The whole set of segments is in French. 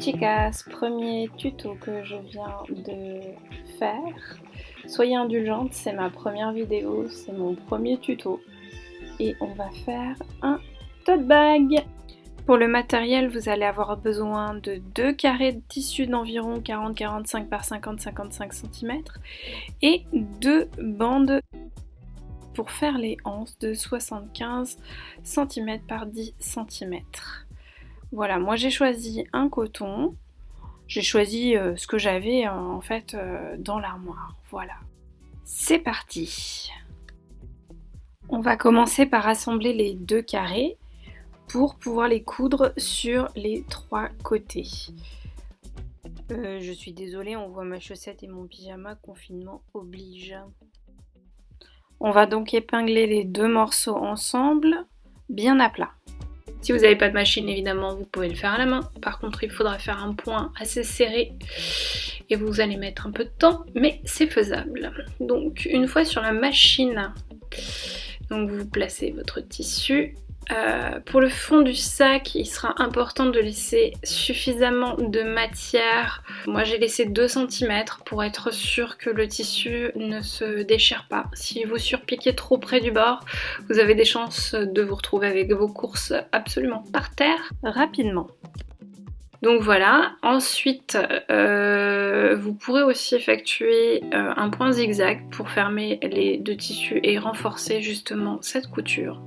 chicas, premier tuto que je viens de faire. Soyez indulgentes, c'est ma première vidéo, c'est mon premier tuto. Et on va faire un tote bag. Pour le matériel, vous allez avoir besoin de 2 carrés de tissu d'environ 40-45 par 50-55 cm et 2 bandes pour faire les anses de 75 cm par 10 cm. Voilà, moi j'ai choisi un coton. J'ai choisi ce que j'avais en fait dans l'armoire. Voilà. C'est parti. On va commencer par assembler les 2 carrés pour pouvoir les coudre sur les 3 côtés. Je suis désolée, on voit ma chaussette et mon pyjama, confinement oblige. On va donc épingler les 2 morceaux ensemble, bien à plat. Si vous n'avez pas de machine, évidemment, vous pouvez le faire à la main. Par contre, il faudra faire un point assez serré et vous allez mettre un peu de temps, mais c'est faisable. Donc, une fois sur la machine, donc vous placez votre tissu. Pour le fond du sac, il sera important de laisser suffisamment de matière. Moi j'ai laissé 2 cm pour être sûr que le tissu ne se déchire pas. Si vous surpiquez trop près du bord, vous avez des chances de vous retrouver avec vos courses absolument par terre rapidement. Donc voilà, ensuite vous pourrez aussi effectuer un point zigzag pour fermer les 2 tissus et renforcer justement cette couture.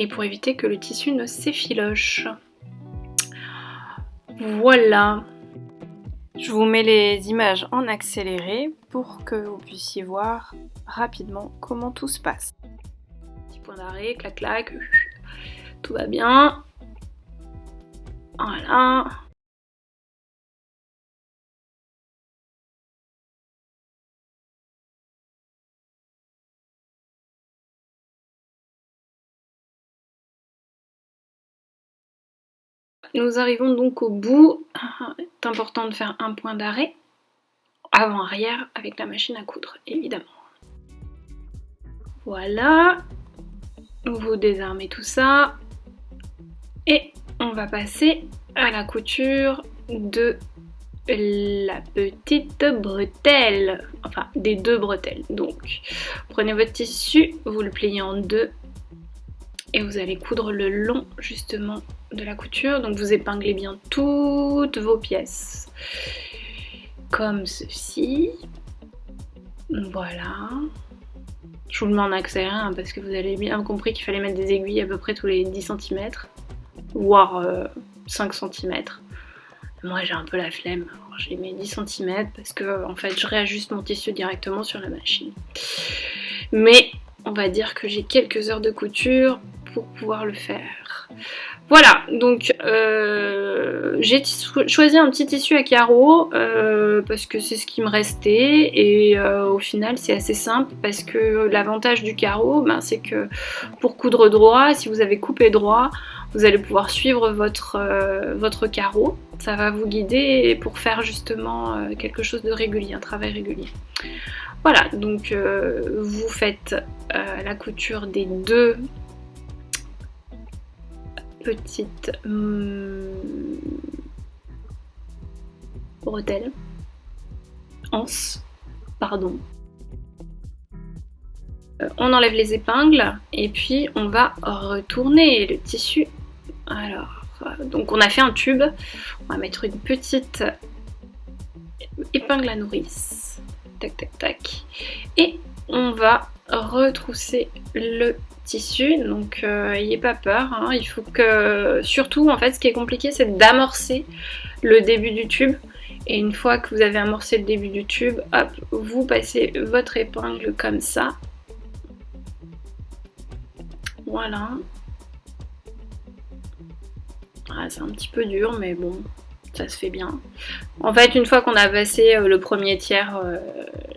Et pour éviter que le tissu ne s'effiloche. Voilà. Je vous mets les images en accéléré pour que vous puissiez voir rapidement comment tout se passe. Petit point d'arrêt, clac clac, tout va bien. Voilà. Nous arrivons donc au bout. C'est important de faire un point d'arrêt avant-arrière avec la machine à coudre, évidemment. Voilà. Vous désarmez tout ça. Et on va passer à la couture de la petite bretelle. Enfin, des 2 bretelles. Donc, prenez votre tissu, vous le pliez en 2. Et vous allez coudre le long justement de la couture. Donc vous épinglez bien toutes vos pièces. Comme ceci. Voilà. Je vous le mets en accéléré parce que vous avez bien compris qu'il fallait mettre des aiguilles à peu près tous les 10 cm. Voire 5 cm. Moi j'ai un peu la flemme. Alors, j'ai mis 10 cm parce que en fait je réajuste mon tissu directement sur la machine. Mais on va dire que j'ai quelques heures de couture pour pouvoir le faire. Voilà, donc j'ai choisi un petit tissu à carreaux parce que c'est ce qui me restait et au final c'est assez simple parce que l'avantage du carreau, c'est que pour coudre droit, si vous avez coupé droit, vous allez pouvoir suivre votre carreau. Ça va vous guider pour faire justement quelque chose de régulier, un travail régulier. Voilà, donc vous faites la couture des 2 petites bretelles, anses, pardon. On enlève les épingles et puis on va retourner le tissu. Alors, donc on a fait un tube, on va mettre une petite épingle à nourrice. Tac tac tac. Et on va retrousser le tissu, donc n'ayez pas peur, hein. Il faut que, surtout en fait ce qui est compliqué c'est d'amorcer le début du tube, et une fois que vous avez amorcé le début du tube, hop, vous passez votre épingle comme ça, voilà. Ah, c'est un petit peu dur mais bon, ça se fait bien. En fait une fois qu'on a passé le premier tiers,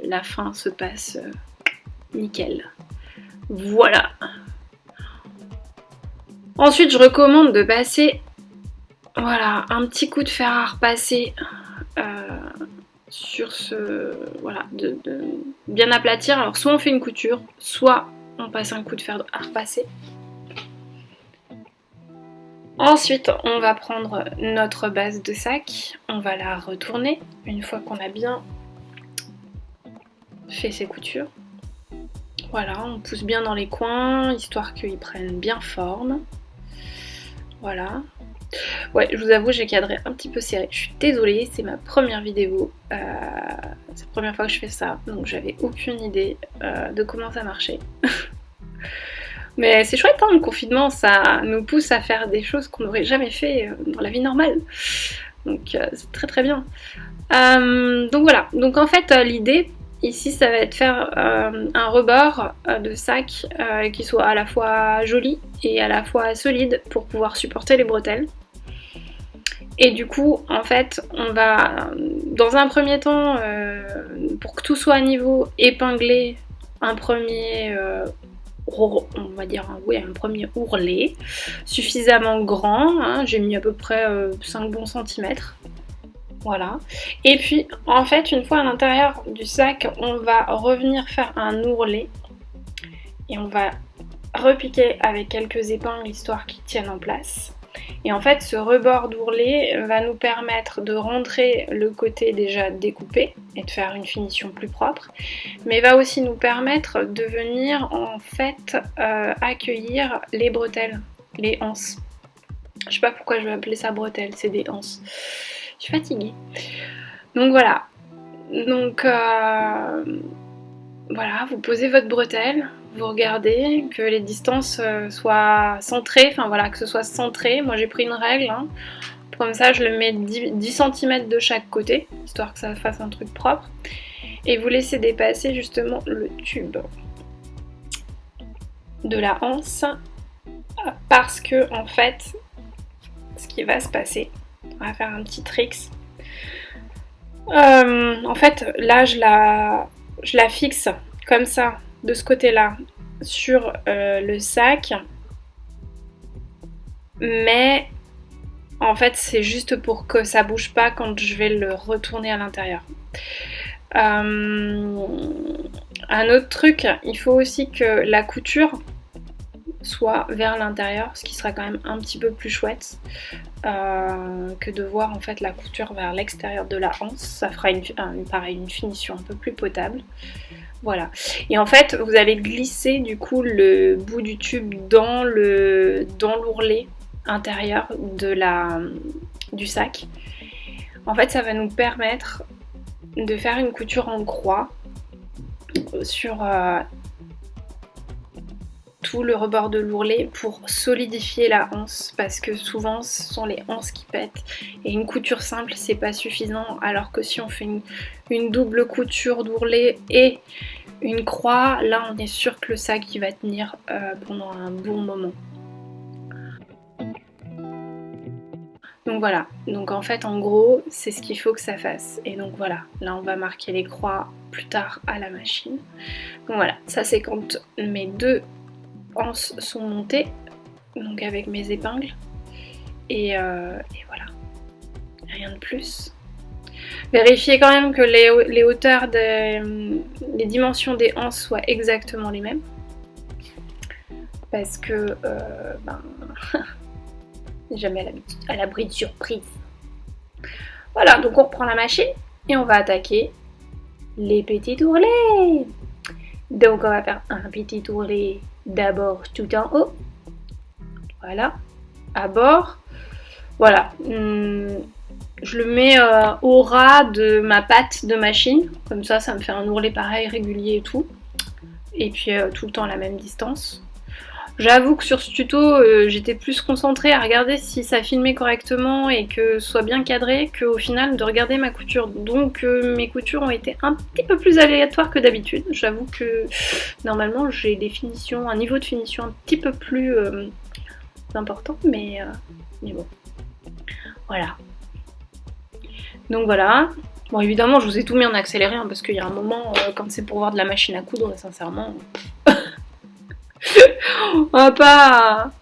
la fin se passe nickel. Voilà. Ensuite, je recommande de passer, voilà, un petit coup de fer à repasser sur ce, voilà, de bien aplatir. Alors, soit on fait une couture, soit on passe un coup de fer à repasser. Ensuite, on va prendre notre base de sac, on va la retourner une fois qu'on a bien fait ses coutures. Voilà, on pousse bien dans les coins, histoire qu'ils prennent bien forme. Voilà. Ouais, je vous avoue, j'ai cadré un petit peu serré. Je suis désolée, c'est ma première vidéo. C'est la première fois que je fais ça, donc j'avais aucune idée de comment ça marchait. Mais c'est chouette, hein, le confinement, ça nous pousse à faire des choses qu'on n'aurait jamais fait dans la vie normale. Donc c'est très très bien. Donc voilà, donc en fait l'idée ici ça va être faire un rebord de sac qui soit à la fois joli et à la fois solide pour pouvoir supporter les bretelles. Et du coup en fait on va dans un premier temps pour que tout soit à niveau épingler un premier on va dire un premier ourlet suffisamment grand, hein, j'ai mis à peu près 5 bons centimètres. Voilà. Et puis, en fait, une fois à l'intérieur du sac, on va revenir faire un ourlet. Et on va repiquer avec quelques épingles, histoire qu'ils tiennent en place. Et en fait, ce rebord d'ourlet va nous permettre de rentrer le côté déjà découpé et de faire une finition plus propre. Mais va aussi nous permettre de venir, en fait, accueillir les bretelles, les anses. Je sais pas pourquoi je vais appeler ça bretelles, c'est des anses. Je suis fatiguée. Donc voilà. Donc voilà, vous posez votre bretelle, vous regardez que les distances soient centrées, enfin voilà, que ce soit centré. Moi j'ai pris une règle, hein. Comme ça je le mets 10 cm de chaque côté, histoire que ça fasse un truc propre. Et vous laissez dépasser justement le tube de la anse, parce que en fait, ce qui va se passer, on va faire un petit tricks. En fait, là, je la fixe comme ça, de ce côté-là, sur le sac. Mais en fait, c'est juste pour que ça bouge pas quand je vais le retourner à l'intérieur. Un autre truc, il faut aussi que la couture soit vers l'intérieur, ce qui sera quand même un petit peu plus chouette que de voir en fait la couture vers l'extérieur de la anse. Ça fera une finition un peu plus potable. Voilà. Et en fait, vous allez glisser du coup le bout du tube dans l'ourlet intérieur du sac. En fait, ça va nous permettre de faire une couture en croix sur tout le rebord de l'ourlet pour solidifier la anse, parce que souvent ce sont les anses qui pètent et une couture simple c'est pas suffisant, alors que si on fait une double couture d'ourlet et une croix, là on est sûr que le sac il va tenir pendant un bon moment. Donc voilà, donc en fait en gros c'est ce qu'il faut que ça fasse. Et donc voilà, là on va marquer les croix plus tard à la machine. Donc voilà, ça c'est quand mes deux anses sont montées, donc avec mes épingles, et voilà, rien de plus. Vérifiez quand même que les hauteurs, les dimensions des anses soient exactement les mêmes, parce que jamais à l'abri de surprise. Voilà, donc on reprend la machine et on va attaquer les petits ourlets. Donc on va faire un petit ourlet d'abord tout en haut, voilà, à bord, voilà, je le mets au ras de ma patte de machine, comme ça me fait un ourlet pareil, régulier et tout, et puis tout le temps à la même distance. J'avoue que sur ce tuto, j'étais plus concentrée à regarder si ça filmait correctement et que ce soit bien cadré, qu'au final de regarder ma couture. Donc mes coutures ont été un petit peu plus aléatoires que d'habitude. J'avoue que normalement j'ai un niveau de finition un petit peu plus important, mais bon. Voilà. Donc voilà. Bon, évidemment, je vous ai tout mis en accéléré, hein, parce qu'il y a un moment, quand c'est pour voir de la machine à coudre, sincèrement... on va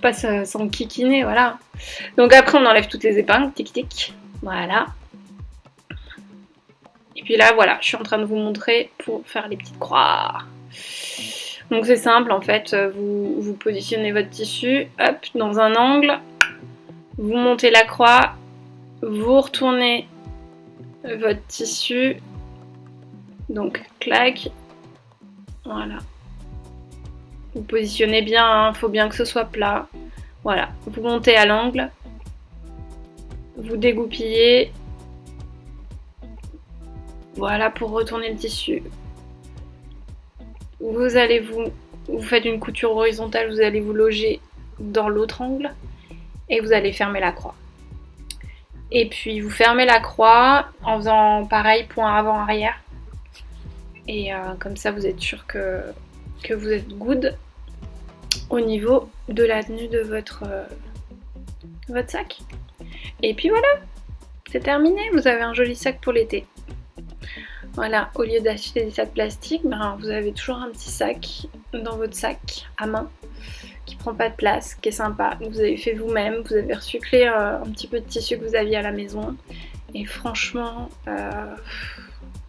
pas s'en kikiner, voilà. Donc après on enlève toutes les épingles, tic tic, voilà. Et puis là voilà, je suis en train de vous montrer pour faire les petites croix. Donc c'est simple en fait, vous positionnez votre tissu, hop, dans un angle, Vous montez la croix, vous retournez votre tissu, donc clac, voilà. Vous positionnez bien, faut bien que ce soit plat. Voilà, vous montez à l'angle, vous dégoupillez. Voilà pour retourner le tissu. Vous faites une couture horizontale, vous allez vous loger dans l'autre angle et vous allez fermer la croix. Et puis vous fermez la croix en faisant pareil, point avant-arrière. Et comme ça vous êtes sûr que vous êtes good au niveau de la tenue de votre sac. Et puis voilà, c'est terminé, vous avez un joli sac pour l'été. Voilà, au lieu d'acheter des sacs plastiques, vous avez toujours un petit sac dans votre sac à main qui prend pas de place, qui est sympa. Vous avez fait vous-même, vous avez recyclé un petit peu de tissu que vous aviez à la maison. Et franchement,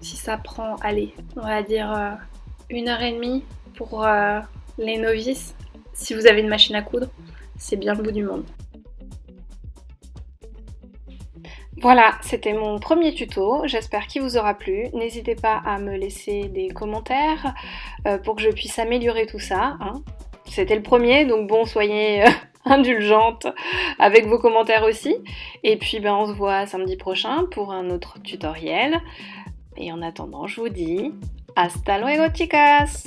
si ça prend, allez, on va dire 1h30 pour les novices, si vous avez une machine à coudre, c'est bien le bout du monde. Voilà, c'était mon premier tuto, j'espère qu'il vous aura plu. N'hésitez pas à me laisser des commentaires pour que je puisse améliorer tout ça. Hein. C'était le premier, donc bon, soyez indulgente avec vos commentaires aussi. Et puis on se voit samedi prochain pour un autre tutoriel. Et en attendant, je vous dis hasta luego, chicas!